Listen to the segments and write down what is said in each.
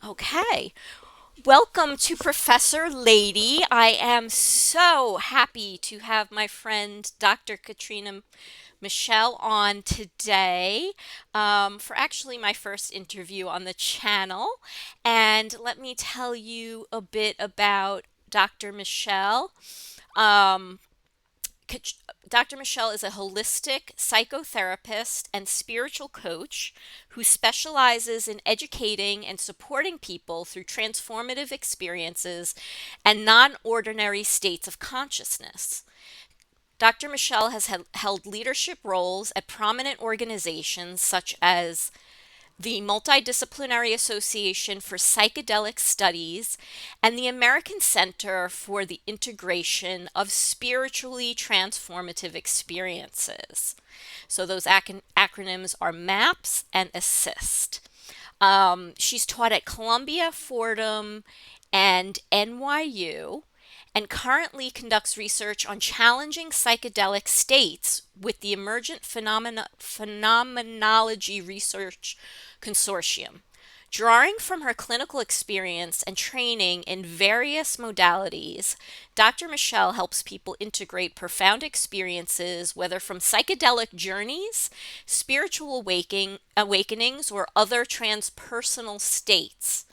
Okay. Welcome to Professor Lady. I am so happy to have my friend Dr. Katrina Michelle on today for actually my first interview on the channel. And let me tell you a bit about Dr. Michelle. Um, Dr. Michelle is a holistic psychotherapist and spiritual coach who specializes in educating and supporting people through transformative experiences and non ordinary states of consciousness. Dr. Michelle has held leadership roles at prominent organizations such as the Multidisciplinary Association for Psychedelic Studies, and the American Center for the Integration of Spiritually Transformative Experiences. So those acronyms are MAPS and ASSIST. She's taught at Columbia, Fordham, and NYU, and currently conducts research on challenging psychedelic states with the Emergent Phenomenology Research Consortium. Drawing from her clinical experience and training in various modalities, Dr. Michelle helps people integrate profound experiences, whether from psychedelic journeys, spiritual awakenings, or other transpersonal states.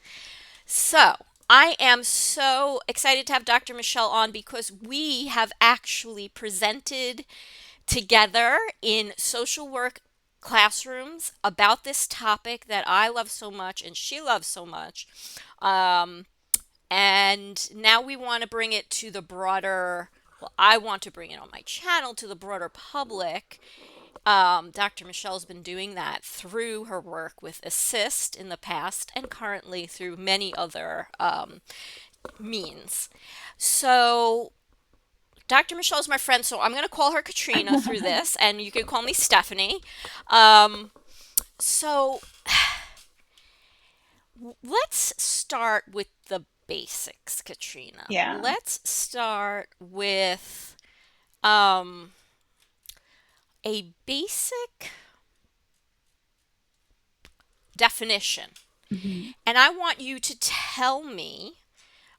So, I am so excited to have Dr. Michelle on because we have actually presented together in social work classrooms about this topic that I love so much and she loves so much. Um, and now we want to bring it to the broader, well, I want to bring it on my channel to the broader public. Dr. Michelle's been doing that through her work with Assist in the past and currently through many other means. So, Dr. Michelle is my friend, so I'm going to call her Katrina through this, and you can call me Stephanie. Um, so, let's start with the basics, Katrina. Yeah. Let's start with um, a basic definition. Mhm. And I want you to tell me.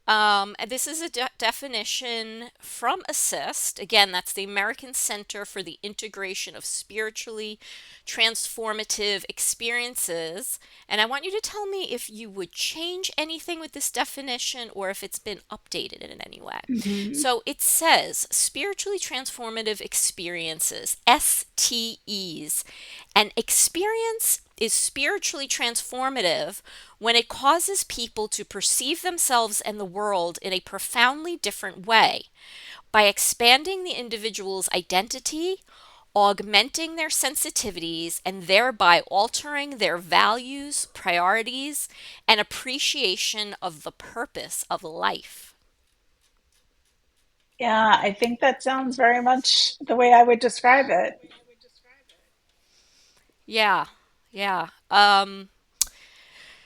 And this is a definition from ASSIST. Again, that's the American Center for the Integration of Spiritually Transformative Experiences. And I want you to tell me if you would change anything with this definition or if it's been updated in any way. Mhm. So it says spiritually transformative experiences, STEs. An experience is spiritually transformative when it causes people to perceive themselves and the world in a profoundly different way by expanding the individual's identity, augmenting their sensitivities, and thereby altering their values, priorities, and appreciation of the purpose of life. Yeah, I think that sounds very much the way I would describe it. Yeah, yeah.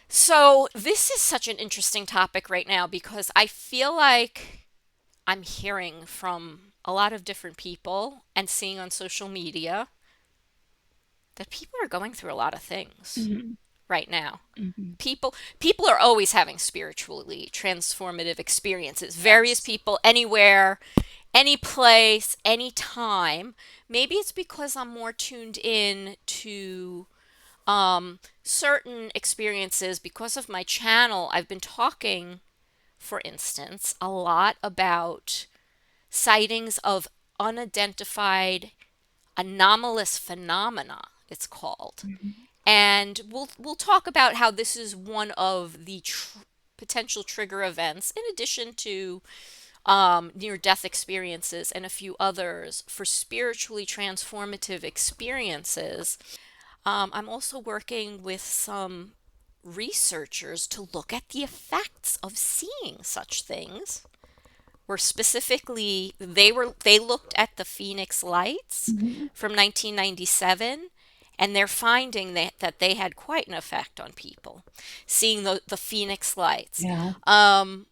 So this is such an interesting topic right now because I feel like I'm hearing from a lot of different people and seeing on social media that people are going through a lot of things Mhm. right now. Mhm. People are always having spiritually transformative experiences. Various Yes. people anywhere, any place, any time. Maybe it's because I'm more tuned in to certain experiences because of my channel. I've been talking, for instance, a lot about sightings of unidentified anomalous phenomena, it's called. Mhm. And we'll talk about how this is one of the potential trigger events, in addition to near death experiences and a few others for spiritually transformative experiences. I'm also working with some researchers to look at the effects of seeing such things were specifically they looked at the Phoenix lights Mhm. from 1997, and they're finding that they had quite an effect on people seeing the Phoenix lights. Yeah. um,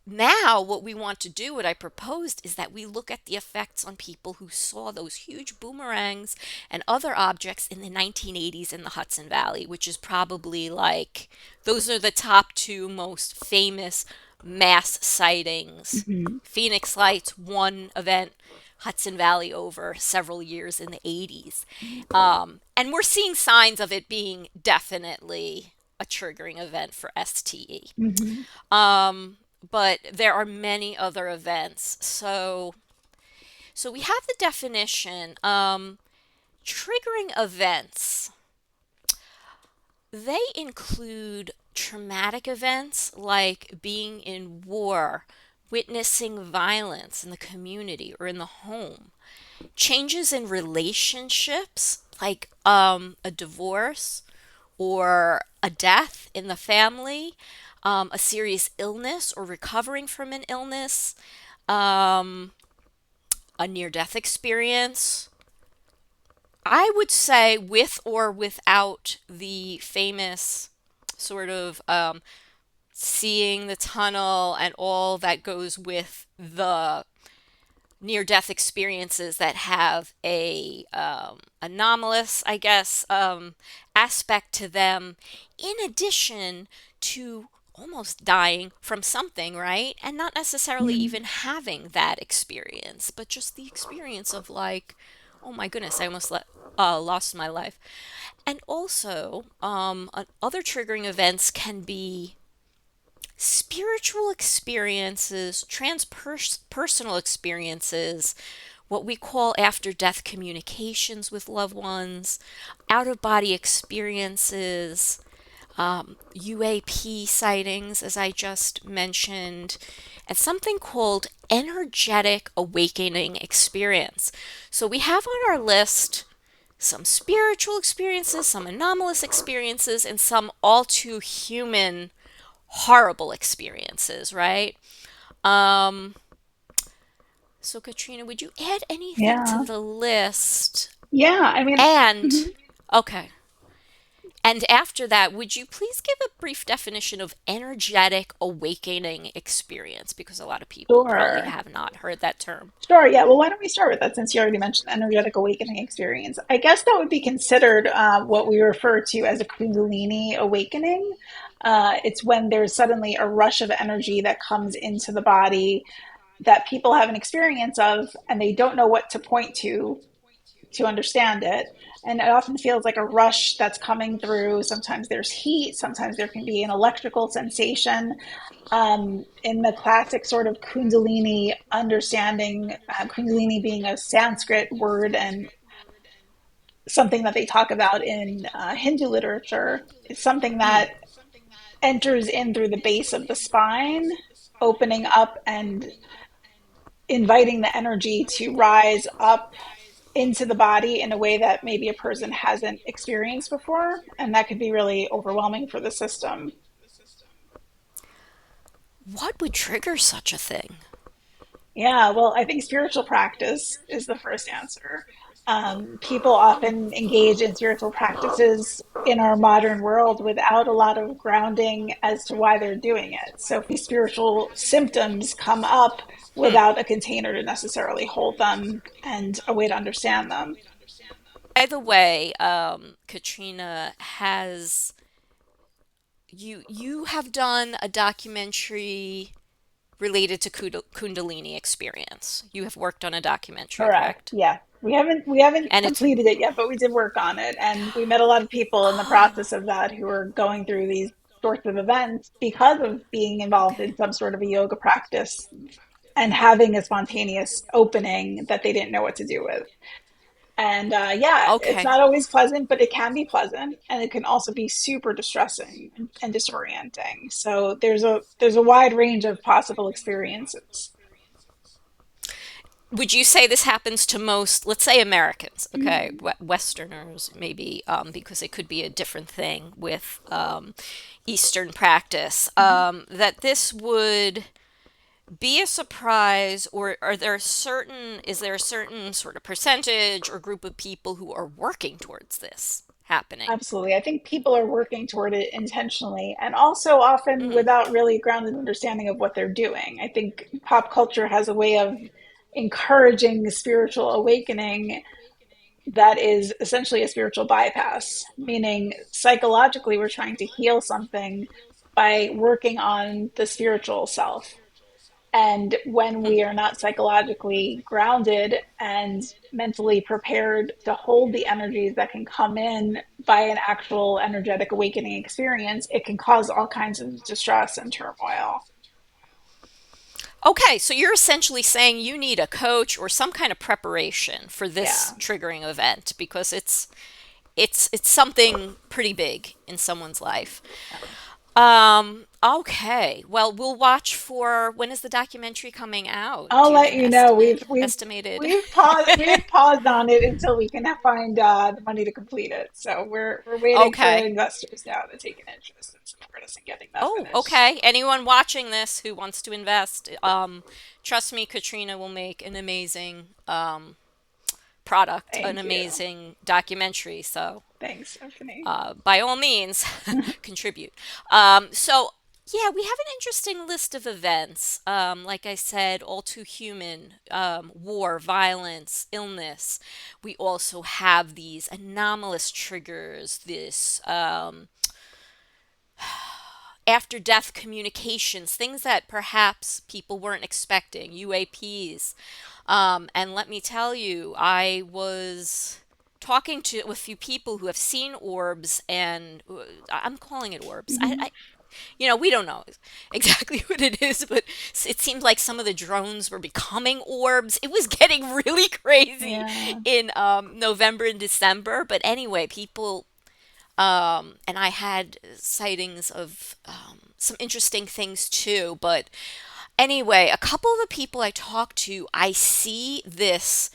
now what we want to do, what I proposed, is that we look at the effects on people who saw those huge boomerangs and other objects in the 1980s in the Hudson Valley, which is probably like, those are the top two most famous mass sightings. Hmm. Phoenix Lights, one event, Hudson Valley over several years in the 80s. And we're seeing signs of it being definitely a triggering event for STE. Hmm. Um, but there are many other events. So we have the definition. Triggering events. They include traumatic events like being in war, witnessing violence in the community or in the home, changes in relationships like a divorce or a death in the family, a serious illness or recovering from an illness, um, a near death experience. I would say, with or without the famous sort of seeing the tunnel and all that goes with the near death experiences that have a anomalous, I guess, aspect to them, in addition to almost dying from something, right? And not necessarily Hmm. even having that experience, but just the experience of like, oh my goodness, I almost lost my life. And also, other triggering events can be spiritual experiences, transpersonal experiences, what we call after death communications with loved ones, out of body experiences, UAP sightings, as I just mentioned, and something called energetic awakening experience. So we have on our list some spiritual experiences, some anomalous experiences, and some all too human horrible experiences, right? Um, so, Katrina, would you add anything to Yeah. the list? Yeah. I mean, And, mhm. okay. And after that, would you please give a brief definition of energetic awakening experience? Because a lot of people probably Sure. have not heard that term. Sure. Yeah. Well, why don't we start with that since you already mentioned energetic awakening experience? I guess that would be considered what we refer to as a Kundalini awakening. It's when there's suddenly a rush of energy that comes into the body that people have an experience of, and they don't know what to point to understand it. And it often feels like a rush that's coming through. Sometimes there's heat, sometimes there can be an electrical sensation. In the classic sort of Kundalini understanding, Kundalini being a Sanskrit word and something that they talk about in Hindu literature, it's something Mm. that enters in through the base of the spine, opening up and inviting the energy to rise up into the body in a way that maybe a person hasn't experienced before. And that could be really overwhelming for the system. What would trigger such a thing? Yeah, well, I think spiritual practice is the first answer. People often engage in spiritual practices in our modern world without a lot of grounding as to why they're doing it. So these spiritual symptoms come up Hmm. without a container to necessarily hold them and a way to understand them. By the way, Katrina, has you have done a documentary related to Kundalini experience. You have worked on a documentary, Correct. correct? Yeah. We haven't And it's completed it yet, but we did work on it. And we met a lot of people in the process oh, of that who were going through these sorts of events because of being involved okay. in some sort of a yoga practice and having a spontaneous opening that they didn't know what to do with. And yeah, it's Okay. not always pleasant, but it can be pleasant, and it can also be super distressing and disorienting. So there's a wide range of possible experiences. Would you say this happens to most, let's say Americans, okay, Mhm. Westerners maybe, because it could be a different thing with Eastern practice, Mhm. that this would be a surprise, or are there certain, is there a certain sort of percentage or group of people who are working towards this? happening. Absolutely. I think people are working toward it intentionally and also often Mm, without really grounded understanding of what they're doing. I think pop culture has a way of encouraging spiritual awakening that is essentially a spiritual bypass, meaning psychologically we're trying to heal something by working on the spiritual self. And when mm. we are not psychologically grounded and mentally prepared to hold the energies that can come in by an actual energetic awakening experience, it can cause all kinds of distress and turmoil. Okay, so you're essentially saying you need a coach or some kind of preparation for this Yeah. triggering event because it's something pretty big in someone's life. Okay. Well, we'll watch for when is the documentary coming out? I'll Do you have let an you know. estimate? We've Estimated? we've paused on it until we can find the money to complete it. So we're waiting for Okay. investors now to take an interest and support us in getting that Oh, finished. okay. Anyone watching this who wants to invest, trust me, Katrina will make an amazing product, an Thank you. amazing documentary. So Thanks, Stephanie. by all means, contribute. So, yeah, we have an interesting list of events. Like I said, all too human, war, violence, illness. We also have these anomalous triggers, this after death communications, things that perhaps people weren't expecting, UAPs. And let me tell you, I was talking to a few people who have seen orbs, and I'm calling it orbs. Mhm. We don't know exactly what it is, but it seemed like some of the drones were becoming orbs. It was getting really crazy Yeah. in November and December. But anyway, people and I had sightings of some interesting things too. But anyway, a couple of the people I talked to, I see this.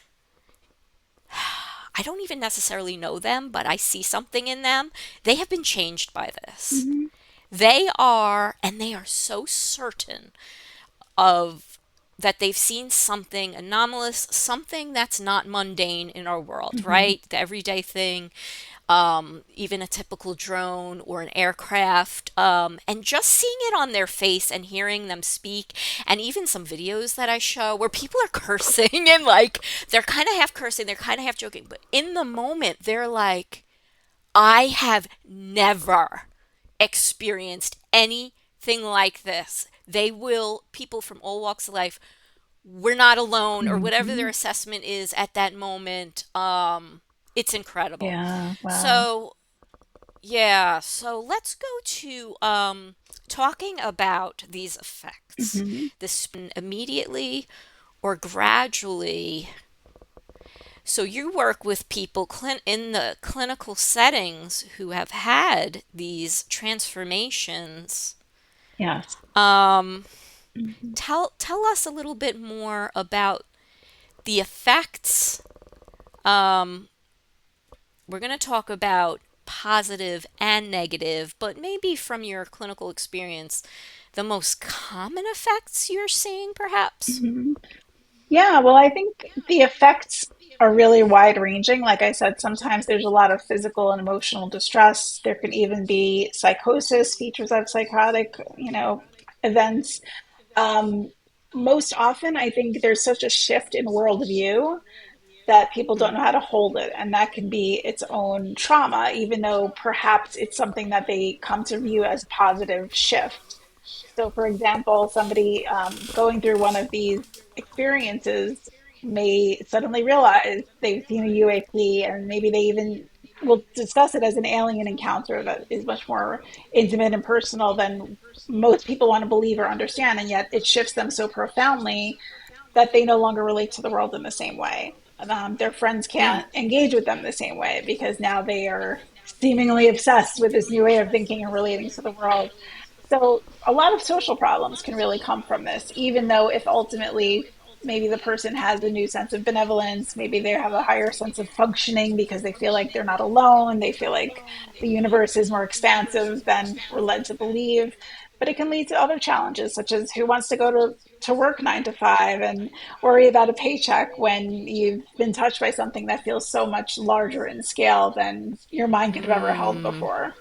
I don't even necessarily know them, but I see something in them. They have been changed by this. Mhm. And they are so certain of that they've seen something anomalous, something that's not mundane in our world, Mhm. right? The everyday thing, even a typical drone or an aircraft, and just seeing it on their face and hearing them speak, and even some videos that I show where people are cursing and like they're kind of half cursing, they're kind of half joking, but in the moment, they're like, I have never experienced anything like this. People from all walks of life, we're not alone, or whatever their Mhm. assessment is at that moment. It's incredible. Yeah. Wow. So, yeah, so let's go to talking about these effects. Mhm. This immediately or gradually. So you work with people in the clinical settings who have had these transformations. Yes. Um, Mhm. tell us a little bit more about the effects. Um, we're going to talk about positive and negative, but maybe from your clinical experience, the most common effects you're seeing, perhaps. Mhm. Yeah, well, I think the effects are really wide ranging. Like I said, sometimes there's a lot of physical and emotional distress. There can even be psychosis, features of psychotic, events. Um, Most often, I think there's such a shift in worldview that people don't Mm, know how to hold it. And that can be its own trauma, even though perhaps it's something that they come to view as a positive shift. So, for example, somebody going through one of these experiences may suddenly realize they've seen a UAP, and maybe they even will discuss it as an alien encounter that is much more intimate and personal than most people want to believe or understand. And yet it shifts them so profoundly that they no longer relate to the world in the same way. Their friends mm, can't engage with them the same way because now they are seemingly obsessed with this new way of thinking and relating to the world. So a lot of social problems can really come from this, even though if ultimately maybe the person has a new sense of benevolence, maybe they have a higher sense of functioning because they feel like they're not alone, they feel like the universe is more expansive than we're led to believe. but it can lead to other challenges, such as who wants to go to work 9 to 5 and worry about a paycheck when you've been touched by something that feels so much larger in scale than your mind could have ever held before.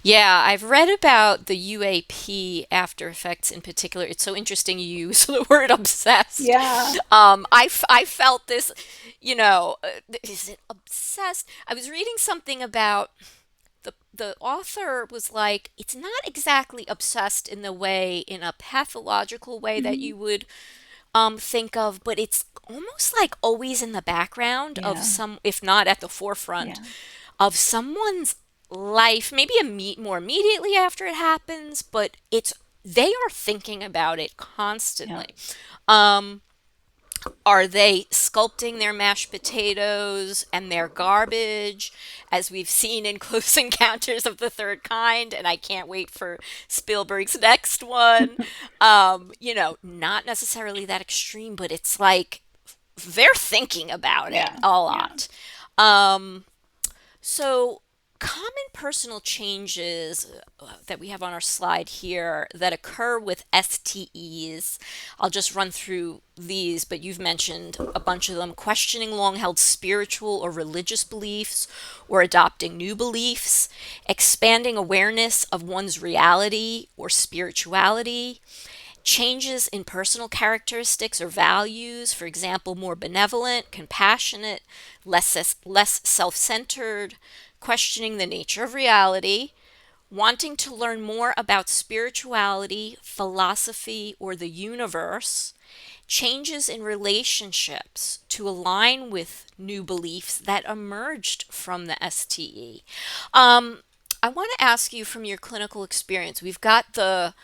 Yeah, I've read about the UAP after effects in particular. It's so interesting you use the word obsessed. Yeah, I felt this, is it obsessed? I was reading something about the author was like, it's not exactly obsessed in the way, in a pathological way that hmm, you would think of, but it's almost like always in the background of yeah, some, if not at the forefront yeah, of someone's life, maybe more immediately after it happens, but they are thinking about it yeah, constantly. Um, are they sculpting their mashed potatoes and their garbage, as we've seen in Close Encounters of the Third Kind? And I can't wait for Spielberg's next one. Not necessarily that extreme, but it's like they're thinking about it yeah, a yeah, lot. Um, so, common personal changes that we have on our slide here that occur with STEs. I'll just run through these, but you've mentioned a bunch of them: questioning long held spiritual or religious beliefs, or adopting new beliefs, expanding awareness of one's reality or spirituality, changes in personal characteristics or values, for example, more benevolent, compassionate, less self-centered, questioning the nature of reality, wanting to learn more about spirituality, philosophy, or the universe, changes in relationships to align with new beliefs that emerged from the STE. Um, I want to ask you from your clinical experience. We've got the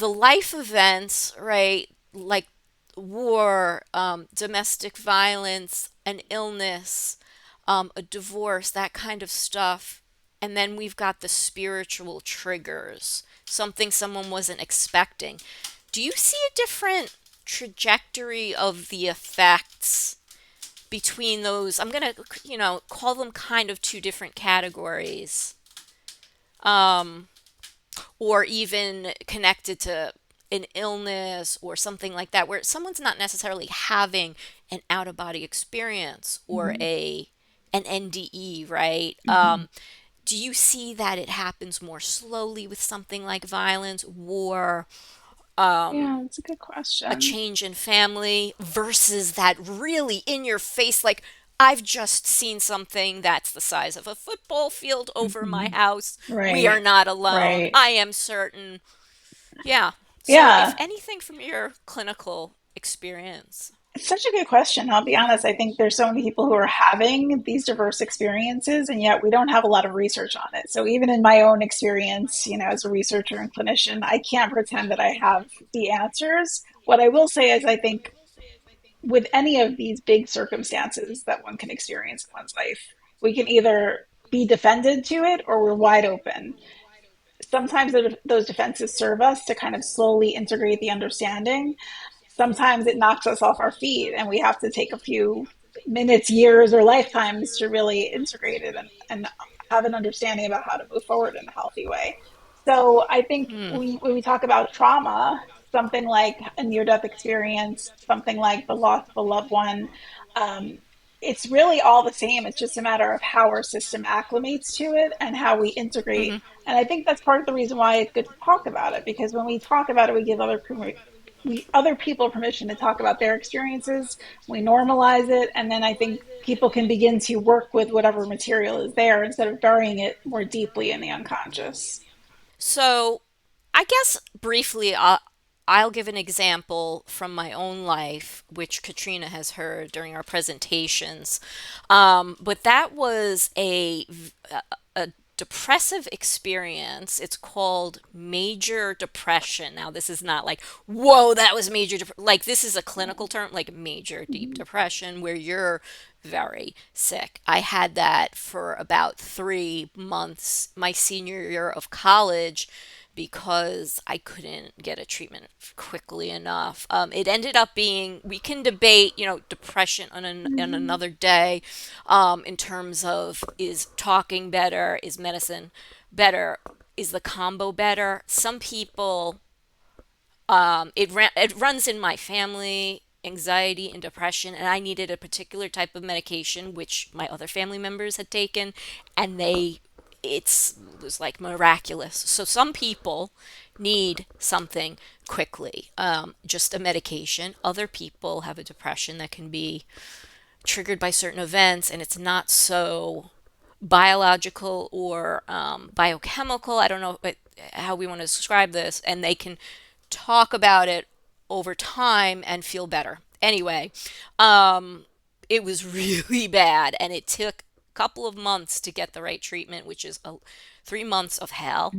life events, right? Like war, domestic violence, an illness, a divorce, that kind of stuff. And then we've got the spiritual triggers, something someone wasn't expecting. Do you see a different trajectory of the effects between those? I'm going to, call them kind of two different categories. Um, or even connected to an illness or something like that, where someone's not necessarily having an out of body experience or hmm, an NDE, right? hmm. Do you see that it happens more slowly with something like violence, war, Yeah, that's a good a question. change in family, versus that really in your face, like, I've just seen something that's the size of a football field over my Hmm. house. We are Right, not alone. right. I am certain. Yeah. So, if Yeah, anything from your clinical experience. it's such a good question. I'll be honest. I think there's so many people who are having these diverse experiences, and yet we don't have a lot of research on it. So even in my own experience, as a researcher and clinician, I can't pretend that I have the answers. What I will say is, I think with any of these big circumstances that one can experience in one's life, we can either be defended to it or we're wide open. Sometimes those defenses serve us to kind of slowly integrate the understanding. Sometimes it knocks us off our feet and we have to take a few minutes, years, or lifetimes to really integrate it and have an understanding about how to move forward in a healthy way. So I think when we talk about trauma, something like a near death experience, something like the loss of a loved one, um, it's really all the same. It's just a matter of how our system acclimates to it and how we integrate. Hmm. And I think that's part of the reason why it's good to talk about it, because when we talk about it, we give other people permission to talk about their experiences. We normalize it, and then I think people can begin to work with whatever material is there instead of burying it more deeply in the unconscious. So, I guess briefly, I'll give an example from my own life, which Katrina has heard during our presentations. But that was a depressive experience. It's called major depression. Now, this is not like, whoa, that was like, this is a clinical term, like major deep Mm-hmm. depression, where you're very sick. I had that for about 3 months my senior year of college because I couldn't get a treatment quickly enough. It ended up being, we can debate, depression on Mhm. another day, in terms of, is talking better, is medicine better, is the combo better? Some people, it runs in my family, anxiety and depression, and I needed a particular type of medication which my other family members had taken, and it was like miraculous. So some people need something quickly, just a medication. Other people have a depression that can be triggered by certain events, and it's not so biological or biochemical. I don't know how we want to describe this, and they can talk about it over time and feel better. Anyway, it was really bad, and it took a couple of months to get the right treatment, which is 3 months of hell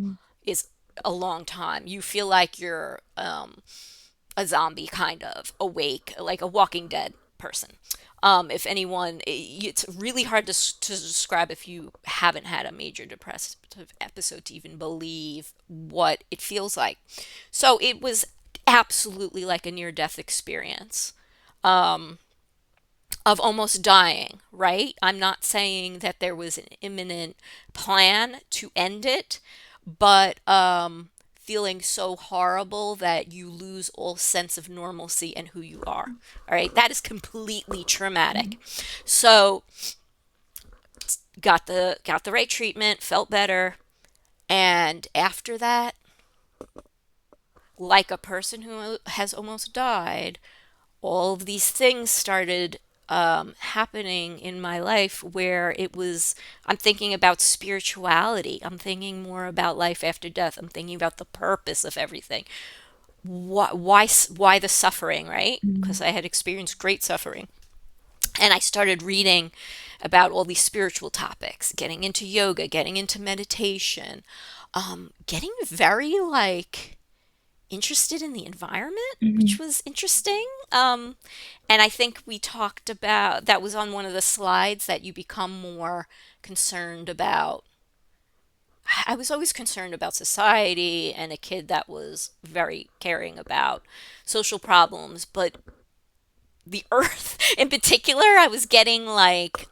is a long time. You feel like you're a zombie, kind of awake, like a Walking Dead person. If anyone, it's really hard to describe if you haven't had a major depressive episode to even believe what it feels like. So it was absolutely like a near death experience, of almost dying, right? I'm not saying that there was an imminent plan to end it, but feeling so horrible that you lose all sense of normalcy and who you are. All right, that is completely traumatic. So got the right treatment, felt better, and after that, like a person who has almost died, all of these things started happening in my life where I'm thinking about spirituality. I'm thinking more about life after death. I'm thinking about the purpose of everything. Why the suffering, right? Because Mhm. I had experienced great suffering. And I started reading about all these spiritual topics, getting into yoga, getting into meditation, getting very like interested in the environment, which Mhm. was interesting. And I think we talked about that was on one of the slides that you become more concerned about. I was always concerned about society and a kid that was very caring about social problems, but the earth in particular, I was getting like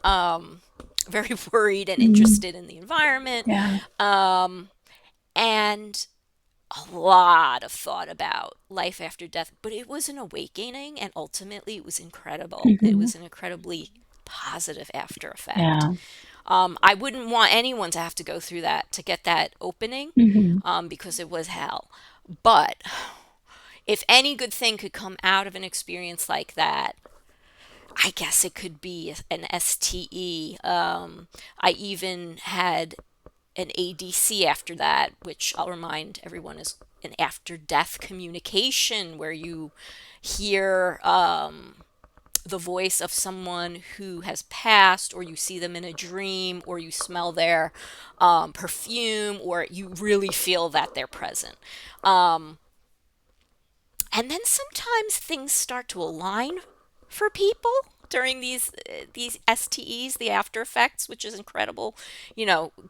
very worried and Mhm. interested in the environment. Yeah. Um, and a lot of thought about life after death, but it was an awakening, and ultimately it was incredible. It Mhm. was an incredibly positive after effect. Yeah. I wouldn't want anyone to have to go through that to get that opening, Mhm. because it was hell. But if any good thing could come out of an experience like that, I guess it could be an STE. I even had an ADC after that, which I'll remind everyone is an after death communication where you hear the voice of someone who has passed, or you see them in a dream, or you smell their perfume, or you really feel that they're present. Um, and then sometimes things start to align for people during these STEs, the after effects, which is incredible.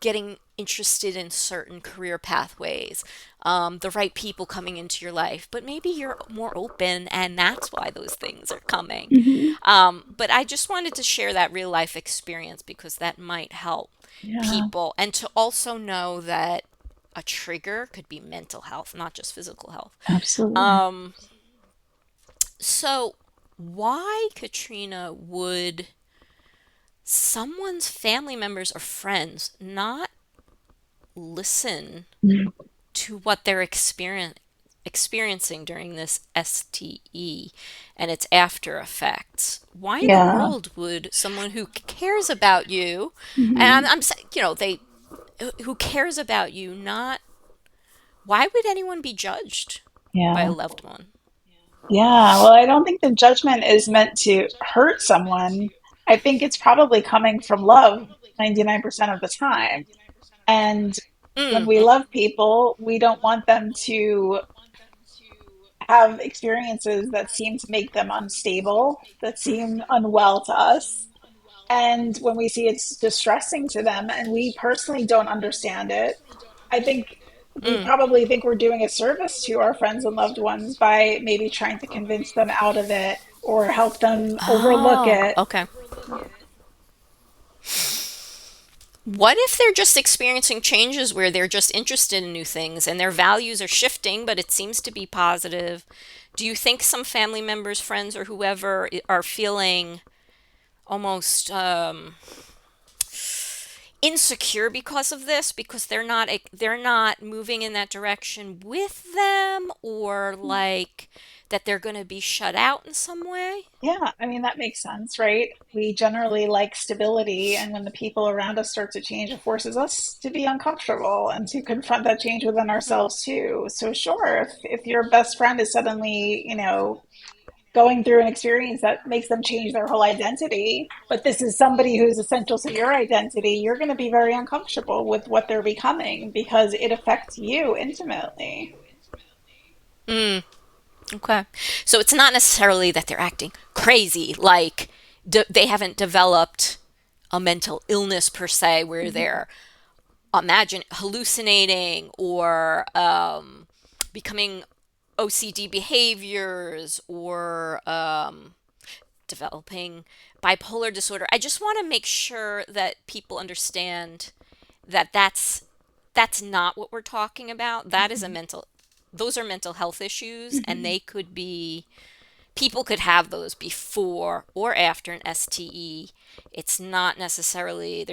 Getting interested in certain career pathways, the right people coming into your life, but maybe you're more open, and that's why those things are coming. Mhm. But I just wanted to share that real life experience because that might help Yeah. people, and to also know that a trigger could be mental health, not just physical health. Absolutely. Um, so, why, Katrina, would someone's family members or friends not listen Mhm. to what they're experiencing during this STE and its after effects? Why in the Yeah. world would someone who cares about you, and Mhm. I'm saying, they who cares about you, not, why would anyone be judged by a Yeah. loved one? Yeah. Well, I don't think the judgment is meant to hurt someone. I think it's probably coming from love 99% of the time. And when we Mm-hmm. love people, we don't want them to have experiences that seem to make them unstable, that seem unwell to us. And when we see it's distressing to them and we personally don't understand it, I think we probably think we're doing a service to our friends and loved ones by maybe trying to convince them out of it or help them overlook Oh, it. okay. What if they're just experiencing changes where they're just interested in new things and their values are shifting, but it seems to be positive? Do you think some family members, friends, or whoever are feeling almost insecure because of this, because they're not moving in that direction with them, or like that they're going to be shut out in some way? Yeah, I mean, that makes sense, right? We generally like stability, and when the people around us start to change, it forces us to be uncomfortable and to confront that change within ourselves too. So sure, if your best friend is suddenly, going through an experience that makes them change their whole identity, but this is somebody who's essential to your identity, you're going to be very uncomfortable with what they're becoming because it affects you intimately. Mm, okay. So it's not necessarily that they're acting crazy, like they haven't developed a mental illness per se where Mhm. they're imagine hallucinating or becoming OCD behaviors or developing bipolar disorder. I just want to make sure that people understand that that's not what we're talking about. That is a Mhm. mental those are mental health issues, and Mhm. they could be people could have those before or after an STE. There's not necessarily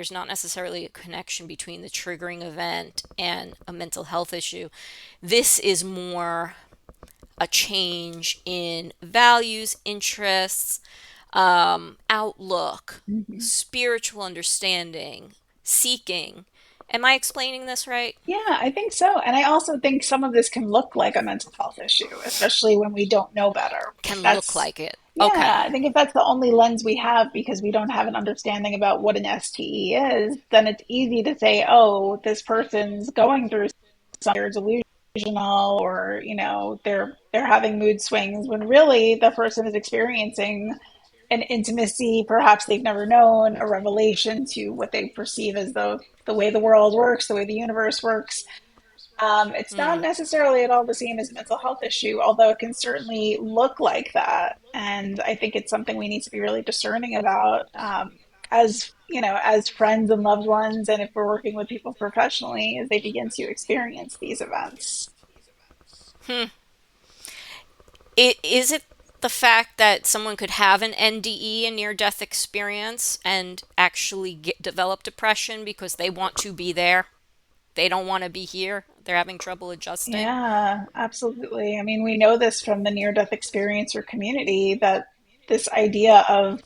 a connection between the triggering event and a mental health issue. This is more a change in values, interests, outlook, Mhm. spiritual understanding, seeking. Am I explaining this right? Yeah, I think so. And I also think some of this can look like a mental health issue, especially when we don't know better. If Can look that's, like it. Okay. yeah, I think if that's the only lens we have because we don't have an understanding about what an STE is, then it's easy to say, oh, this person's going through something, they're delusional, or, they're having mood swings, when really the person is experiencing an intimacy perhaps they've never known, a revelation to what they perceive as the way the world works, the way the universe works. It's not Mm, necessarily at all the same as a mental health issue, although it can certainly look like that. And I think it's something we need to be really discerning about, as as friends and loved ones, and if we're working with people professionally, as they begin to experience these events. is it the fact that someone could have an NDE, a near death experience, and actually develop depression because they want to be there? They don't want to be here. They're having trouble adjusting. Yeah, absolutely. I mean, we know this from the near-death experiencer community that this idea of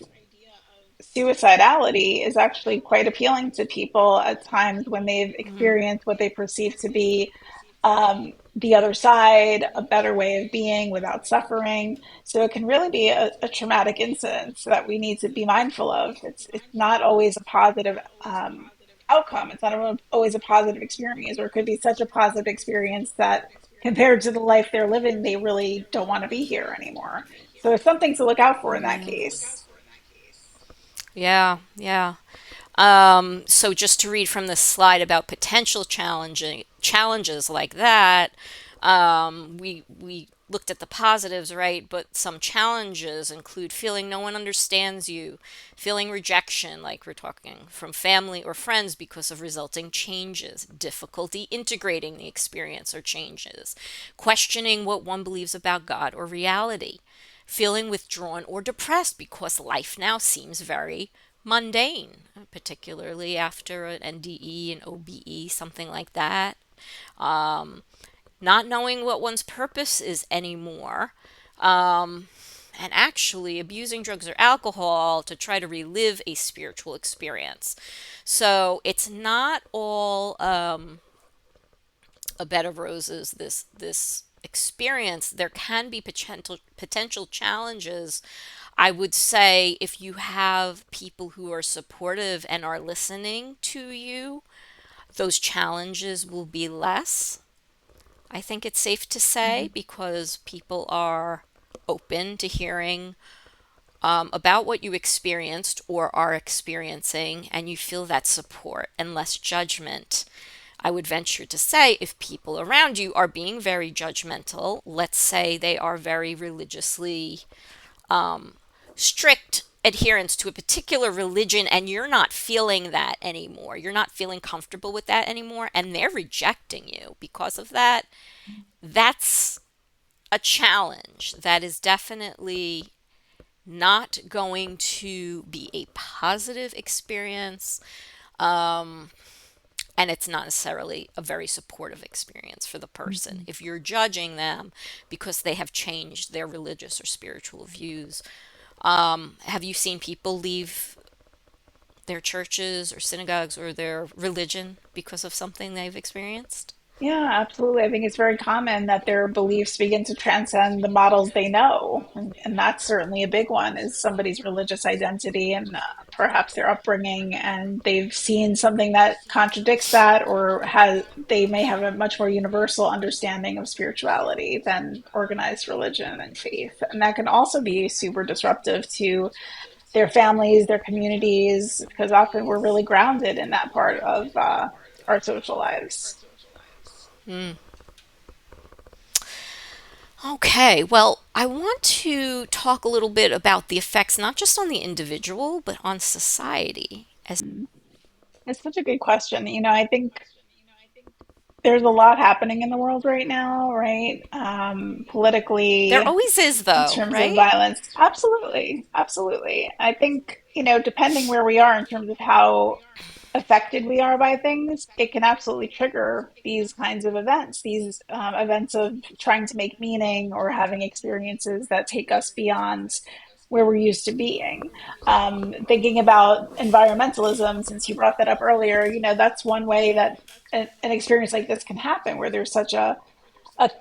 suicidality is actually quite appealing to people at times when they've experienced what they perceive to be, the other side, a better way of being without suffering. So it can really be a traumatic incident that we need to be mindful of. It's not always a positive, outcome. It's not always a positive experience, or it could be such a positive experience that compared to the life they're living, they really don't want to be here anymore. So it's something to look out for in that Yeah. case. Yeah, yeah. So just to read from the slide about potential challenging challenges like that, we looked at the positives, right? But some challenges include feeling no one understands you, feeling rejection, like we're talking from family or friends because of resulting changes, difficulty integrating the experience or changes, questioning what one believes about God or reality, feeling withdrawn or depressed because life now seems very mundane, particularly after an NDE and OBE, something like that. Um, Not knowing what one's purpose is anymore. And actually abusing drugs or alcohol to try to relive a spiritual experience. So it's not all a bed of roses. This experience, there can be potential challenges. I would say if you have people who are supportive and are listening to you, those challenges will be less. I think it's safe to say Mhm. because people are open to hearing about what you experienced or are experiencing, and you feel that support and less judgment. I would venture to say if people around you are being very judgmental, let's say they are very religiously strict adherence to a particular religion and you're not feeling that anymore, you're not feeling comfortable with that anymore, and they're rejecting you because of that, that's a challenge. That is definitely not going to be a positive experience. And it's not necessarily a very supportive experience for the person. Mhm. If you're judging them because they have changed their religious or spiritual views, have you seen people leave their churches or synagogues or their religion because of something they've experienced? Yeah, absolutely. I think it's very common that their beliefs begin to transcend the models they know. And that's certainly a big one is somebody's religious identity and perhaps their upbringing. And they've seen something that contradicts that or they may have a much more universal understanding of spirituality than organized religion and faith. And that can also be super disruptive to their families, their communities, because often we're really grounded in that part of our social lives. Mm. Okay, well, I want to talk a little bit about the effects not just on the individual, but on society. As It's such a good question. I think there's a lot happening in the world right now, right? there Politically, always is, in though, terms of right? violence. Absolutely. Absolutely. I think, depending where we are in terms of how affected we are by things, it can absolutely trigger these kinds of events, these events of trying to make meaning or having experiences that take us beyond where we're used to being. Thinking about environmentalism, since you brought that up earlier, that's one way that an experience like this can happen, where there's such a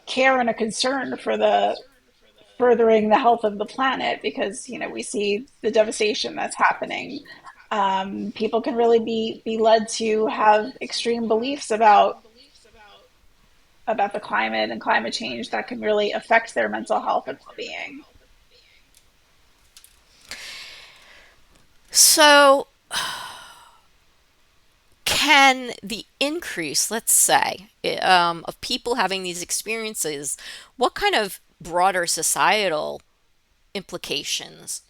care and a concern for the furthering the health of the planet because we see the devastation that's happening. People can really be led to have extreme beliefs about the climate and climate change that can really affect their mental health and well-being. So, can the increase, let's say, of people having these experiences, what kind of broader societal implications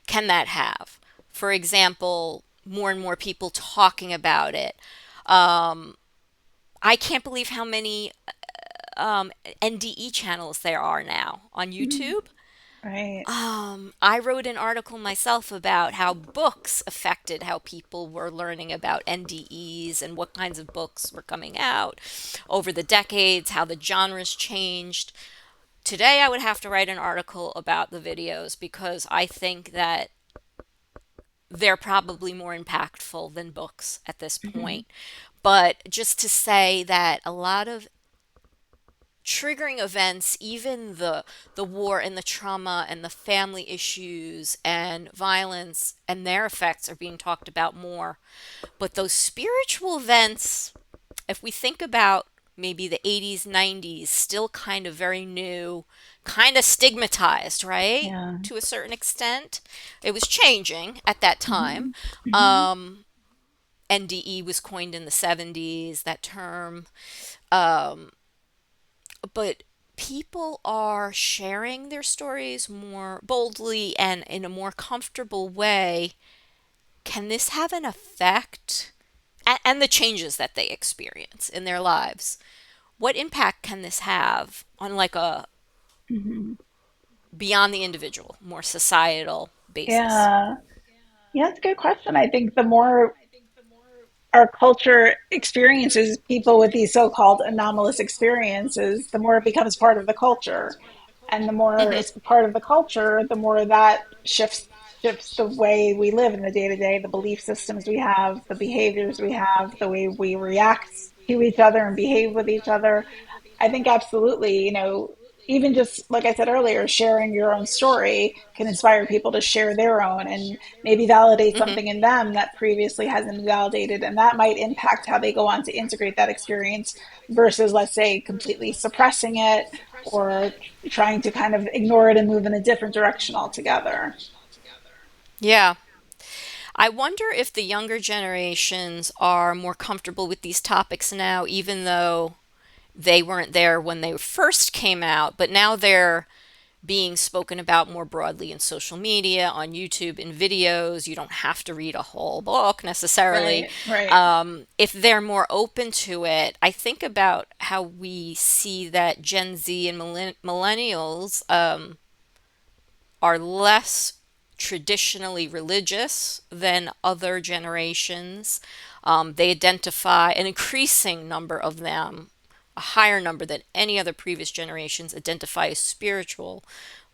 can that have? For example, more and more people talking about it. Um, I can't believe how many NDE channels there are now on Mhm. YouTube. Right. I wrote an article myself about how books affected how people were learning about NDEs and what kinds of books were coming out over the decades, how the genres changed. Today, I would have to write an article about the videos because I think that they're probably more impactful than books at this Mhm. point. But just to say that a lot of triggering events, even the war and the trauma and the family issues and violence and their effects are being talked about more. But those spiritual events, if we think about maybe the 80s, 90s, still kind of very new, kind of stigmatized, right? Yeah. To a certain extent. It was changing at that time. Mhm. Mhm. Um, NDE was coined in the 70s, that term. Um, but people are sharing their stories more boldly and in a more comfortable way. Can this have an effect? And the changes that they experience in their lives. What impact can this have on like a Mhm. beyond the individual, more societal basis? Yeah. Yeah, that's a good question. I think the more our culture experiences people with these so-called anomalous experiences, the more it becomes part of the culture. And the more Hmm. it's part of the culture, the more that shifts the way we live in the day to day, the belief systems we have, the behaviors we have, the way we react to each other and behave with each other. I think absolutely, even just like I said earlier, sharing your own story can inspire people to share their own and maybe validate Hmm. something in them that previously hasn't been validated. And that might impact how they go on to integrate that experience versus, let's say, completely suppressing it or trying to kind of ignore it and move in a different direction altogether. Yeah. I wonder if the younger generations are more comfortable with these topics now, even though they weren't there when they first came out, but now they're being spoken about more broadly in social media, on YouTube, in videos. You don't have to read a whole book necessarily. Right, right. If they're more open to it, I think about how we see that Gen Z and millennials are less traditionally religious than other generations. They identify, an increasing number of them, a higher number than any other previous generations, identify as spiritual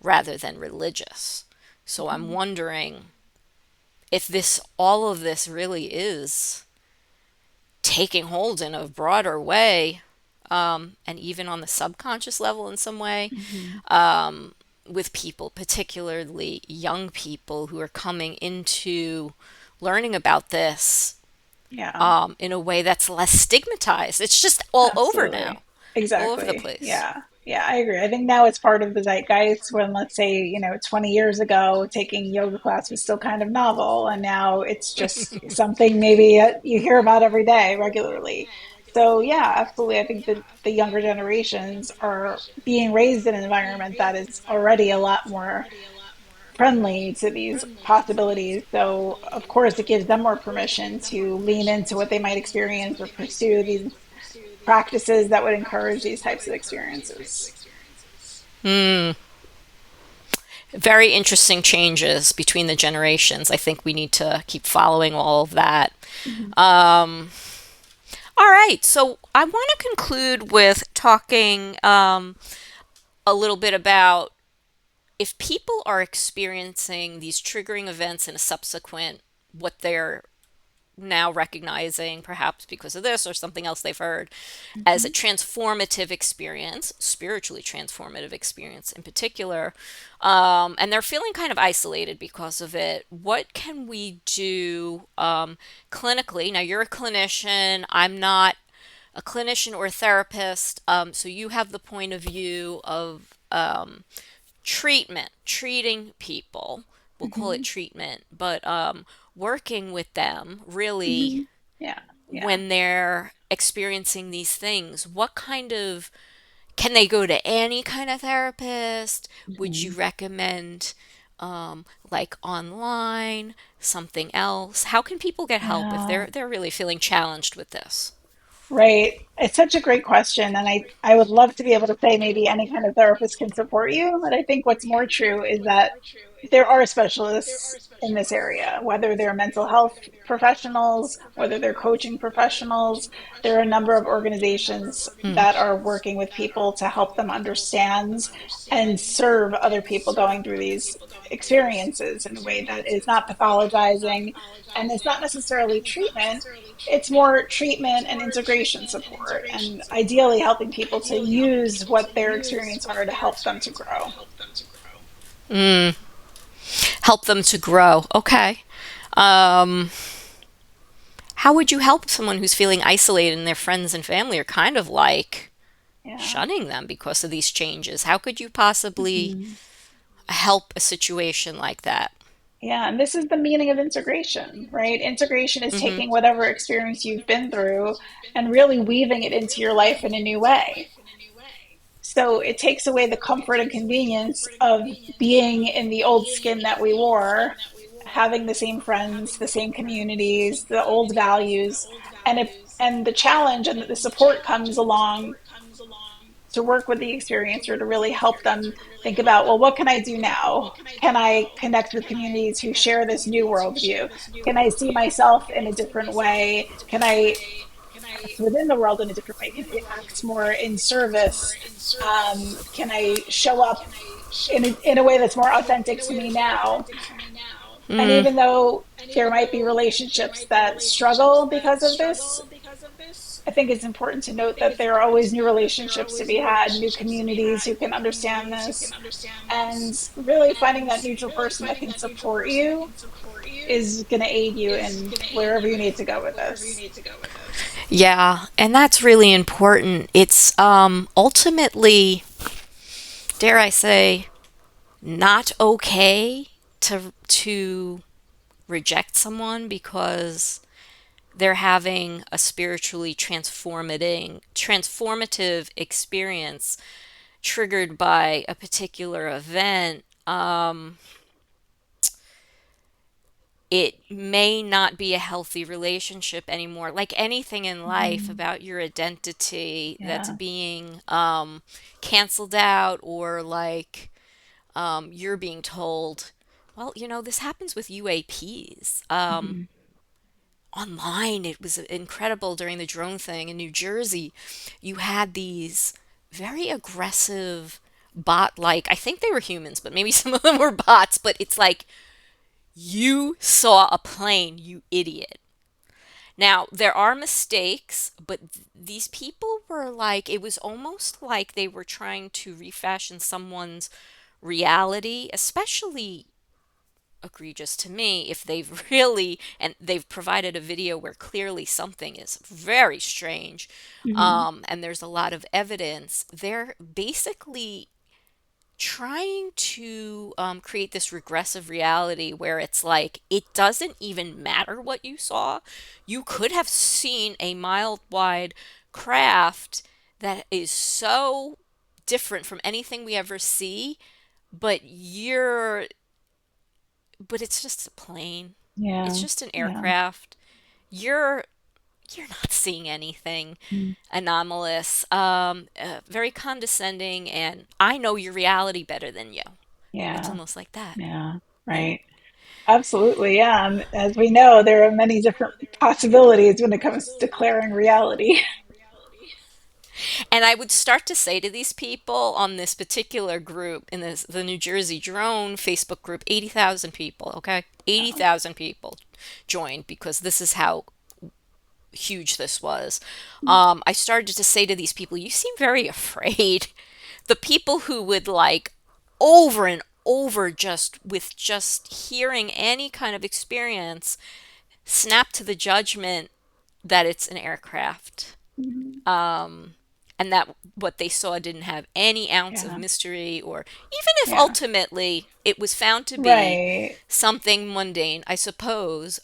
rather than religious. So I'm Mhm. wondering if all of this really is taking hold in a broader way, and even on the subconscious level in some way, Mhm. with people, particularly young people who are coming into learning about this, Yeah. in a way that's less stigmatized. It's just all over now, Absolutely. all over the Exactly. place. Yeah. Yeah, I agree. I think now it's part of the zeitgeist when, let's say, 20 years ago, taking yoga class was still kind of novel, and now it's just something maybe you hear about every day regularly. So, yeah, absolutely. I think that the younger generations are being raised in an environment that is already a lot more friendly to these possibilities. So, of course, it gives them more permission to lean into what they might experience or pursue these practices that would encourage these types of experiences. Mm, very interesting changes between the generations. I think we need to keep following all of that. Mhm. Um, all right, so I want to conclude with talking a little bit about if people are experiencing these triggering events in a subsequent, what they're now recognizing, perhaps because of this or something else they've heard, as a Mhm. transformative experience, spiritually transformative experience in particular, and they're feeling kind of isolated because of it. What can we do clinically? Now, you're a clinician. I'm not a clinician or a therapist, so you have the point of view of treating people. We'll call it Mhm. treatment, but working with them really Mhm. Yeah. Yeah. when they're experiencing these things. What kind of, can they go to any kind of therapist? Would you Mhm. recommend like online, something else? How can people get help if Yeah. they're really feeling challenged with this? Right. It's such a great question. And I would love to be able to say maybe any kind of therapist can support you. But I think what's more true is that there are specialists in this area, whether they're mental health professionals, whether they're coaching professionals. There are a number of organizations Mm. that are working with people to help them understand and serve other people going through these experiences in a way that is not pathologizing and it's not necessarily treatment. It's more treatment and integration support, and ideally helping people to use what their experience are to help them to grow. Mm. Help them to grow. Okay. Um, how would you help someone who's feeling isolated and their friends and family are kind of like Yeah. shunning them because of these changes? How could you possibly Mhm. help a situation like that? Yeah, and this is the meaning of integration, right? Integration is Mm-hmm. taking whatever experience you've been through and really weaving it into your life in a new way. So it takes away the comfort and convenience of being in the old skin that we wore, having the same friends, the same communities, the old values, and the challenge and the support comes along to work with the experiencer to really help them think about, well, what can I do now? Can I connect with communities who share this new worldview? Can I see myself in a different way? Can I act within the world in a different way? Can I act more in service? Can I show up in a way that's more authentic to me now? And Mm. even though there might be relationships that struggle because of this, I think it's important to note that there are always new relationships to be had, new communities who can understand this, and really finding that neutral person that can support you is going to aid you in wherever you need to go with this. Yeah, and that's really important. It's ultimately, dare I say, not okay to reject someone because they're having a spiritually transformative experience triggered by a particular event. It may not be a healthy relationship anymore. Like anything in life Mhm. about your identity that's Yeah. being canceled out, or like you're being told, well, this happens with UAPs. Mhm. Online, it was incredible during the drone thing in New Jersey. You had these very aggressive bot like, I think they were humans, but maybe some of them were bots, but it's like, you saw a plane, you idiot. Now, there are mistakes, but these people were like, it was almost like they were trying to refashion someone's reality, especially egregious to me if they've really, and they've provided a video where clearly something is very strange, Mhm. and there's a lot of evidence. They're basically trying to create this regressive reality where it's like it doesn't even matter what you saw. You could have seen a mile wide craft that is so different from anything we ever see, but it's just a plane. It's Yeah. just an Yeah. aircraft. You're you're not seeing anything Mm. anomalous. Very condescending, and I know your reality better than you. It's Yeah. almost like that. Yeah. Yeah. Right. Absolutely. Yeah. And as we know, there are many different possibilities when it comes to declaring reality. And I would start to say to these people on this particular group in the New Jersey Drone Facebook group, 80,000 people, okay? Yeah. 80,000 people joined because this is how huge this was. Mm. I started to say to these people, you seem very afraid. The people who would like over and over, just with just hearing any kind of experience, snap to the judgment that it's an aircraft, Mhm. and that what they saw didn't have any ounce of Yeah. mystery, or even if Yeah. ultimately it was found to be Right. something mundane, I suppose.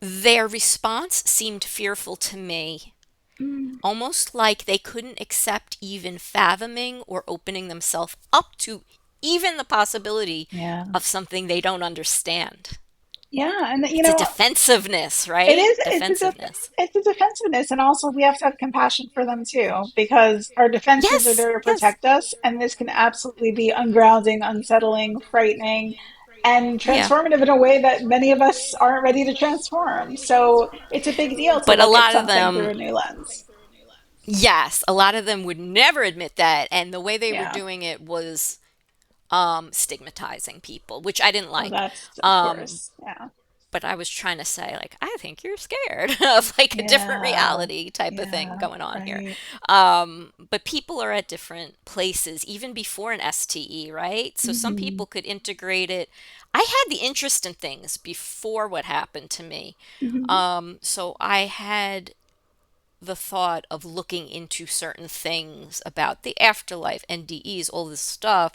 Their response seemed fearful to me, Mm. almost like they couldn't accept even fathoming or opening themselves up to even the possibility Yeah. of something they don't understand. Yeah. And It's a defensiveness, it right? is, Defensiveness. it's a defensiveness. And also we have to have compassion for them too, because our defenses are Yes, there to yes. protect us. And this can absolutely be ungrounding, unsettling, frightening, and Yeah. transformative in a way that many of us aren't ready to transform. So it's a big deal to But a look at lot of something through them, a new lens. yes, a lot of them would never admit that. And the way they were Yeah. doing it was stigmatizing people, which I didn't Oh, like. that's, of Um, course. Yeah. but I was trying to say, like, I think you're scared of like a different Yeah. reality type of thing Yeah. going on here. Right. But people are at different places, even before an STE, right? So some Hmm. people could integrate it. I had the interest in things before what happened to me. Hmm. So I had the thought of looking into certain things about the afterlife, NDEs, all this stuff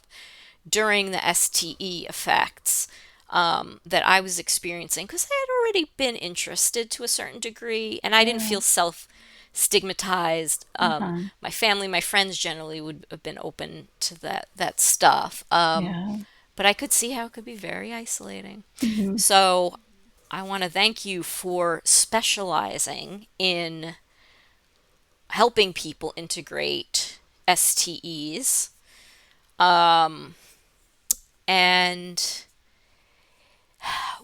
during the STE effects that I was experiencing, because I had already been interested to a certain degree, and I didn't Yeah. feel self stigmatized. Uh-huh. My family, my friends generally would have been open to that stuff, Yeah. but I could see how it could be very isolating. Hmm. So I want to thank you for specializing in helping people integrate STEs. And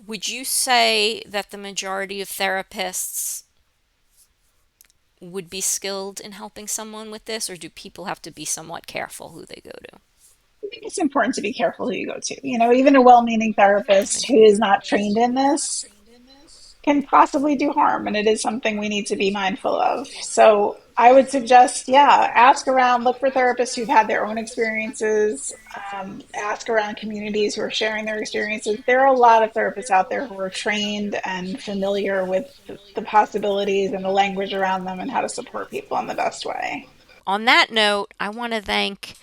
would you say that the majority of therapists would be skilled in helping someone with this, or do people have to be somewhat careful who they go to? I think it's important to be careful who you go to. You know, even a well meaning therapist who is not trained in this can possibly do harm, and it is something we need to be mindful of. So I would suggest, yeah, ask around, look for therapists who've had their own experiences, ask around communities who are sharing their experiences. There are a lot of therapists out there who are trained and familiar with the possibilities and the language around them and how to support people in the best way. On that note, I want to thank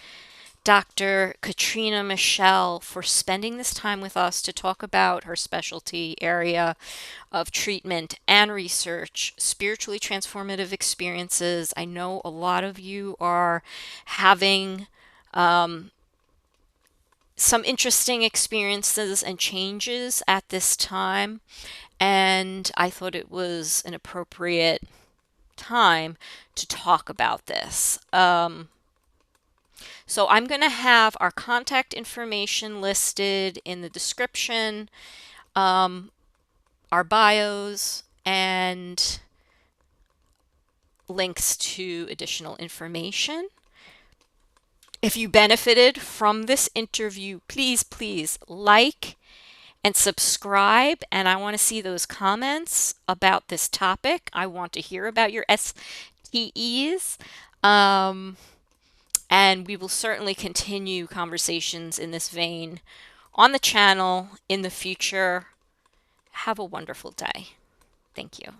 Dr. Katrina Michelle for spending this time with us to talk about her specialty area of treatment and research, spiritually transformative experiences. I know a lot of you are having some interesting experiences and changes at this time, and I thought it was an appropriate time to talk about this. So I'm going to have our contact information listed in the description, our bios, and links to additional information. If you benefited from this interview, please like and subscribe. And I want to see those comments about this topic. I want to hear about your STEs. Um, and we will certainly continue conversations in this vein on the channel in the future. Have a wonderful day. Thank you.